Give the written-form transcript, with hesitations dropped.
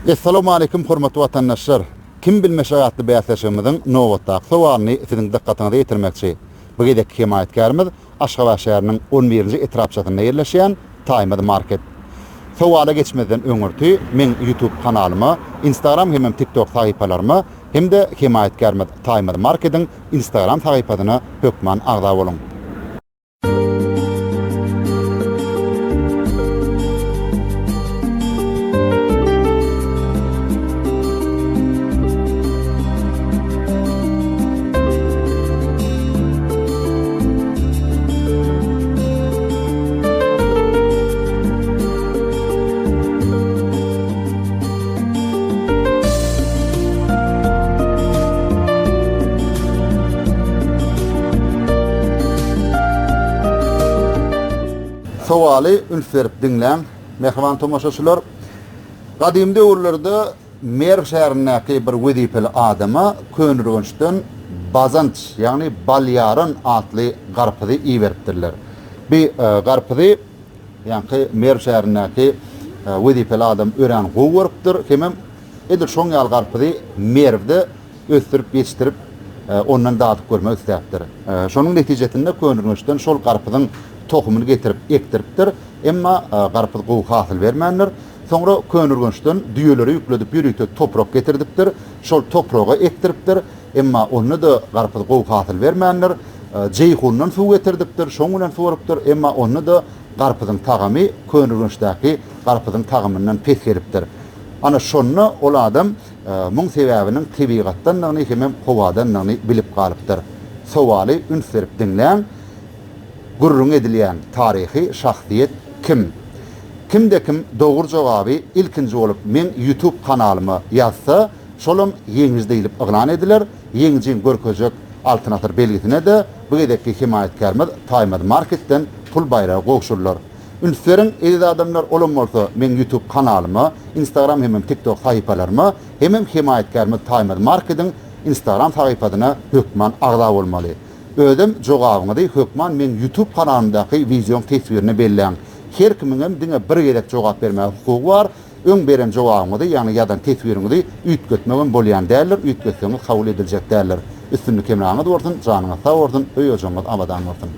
Assalamu alaykum hormatly watandaşlar. Kim bilmeşagatly bäsleşigimiziň nowatdaky sowalyny siziň dikkatyňize ýetirmekçi. Bu gedek himayetkarymyz Aşgabat şäheriniň 11-nji etrapçatyna ýerleşýän Taýmady Market. Sowala geçmeden öňürti men YouTube kanalymy, Instagram hem TikTok sahypalarymy hem-de himayetkarymyz Taýmady Marketiň Instagram sahypasyny hökman agda bolun. Sowaly ülferip dinlen, mehman tomaşaçylar. Gadim döwürlerde Mer şäherindäki bir wezipeli adama könürgünçden bazanç, ýagny balyaryn atly garpyzy iýeripdirler. Bir garpyzy, ýagny Mer şäherindäki wezipeli adam ören gowurupdyr. Hemem edir şoň ýal garpyzy Merde ösdürip ýetirip ondan datyp görmek isläpdir. Şonuň netijesinde könürgünçden şol garpyzyň tohumunu getirip ektiripdir. Emma garpyz gowy hasyl bermändir. Soňra könürgünçden düýeleri ýükledip ýürüýte toprak getirdipdir. Şol topraga ektiripdir. Emma onu da garpyz gowy hasyl bermändir. Jeyhundan suw getirdipdir. Şoňundan suwurypdyr. Emma onu da garpyzyň tagamy könürgünçdäki garpyzyň tagamyndan pes geripdir. Ana şonu ol adam muň sebäbiniň tebigatdan näme hem howadan näme bilip galypdyr. Sowaly ünsürip dinlen. Gurrun edilýän tarihi şahsiýet kim? Kimde kim dogry jogaby ilkinji bolup men YouTube kanalymy ýazsa, şolum ýeňiz diýilip yglan ediler. Ýeňiň görkezek altynatyr belgisine de bu gedekki himayetkarymyz Taýmady Marketden pul bayragy gowşurlar. Ünsüriň edil adamlar olum bolsa men YouTube kanalymy, Instagram hem TikTok sahypalarymy hem himayetkarymyz Taýmady Marketiň Instagram sahypasyna hökman agda bolmaly. Ödüm jogabyňy hökman men YouTube kanalymdaky vizion tesbirini belläň. Her kimiň diňe bir gerek jogap bermäge hukugy bar. Öň beren jogabyňy ýagny ýadan tesbirini üýtgetmegin bolýan däller, üýtgetseňiz kabul ediljek däller. Üstünlük emraňyz bolsun, janyňyz sag bolsun, öýüňiz abadan bolsun.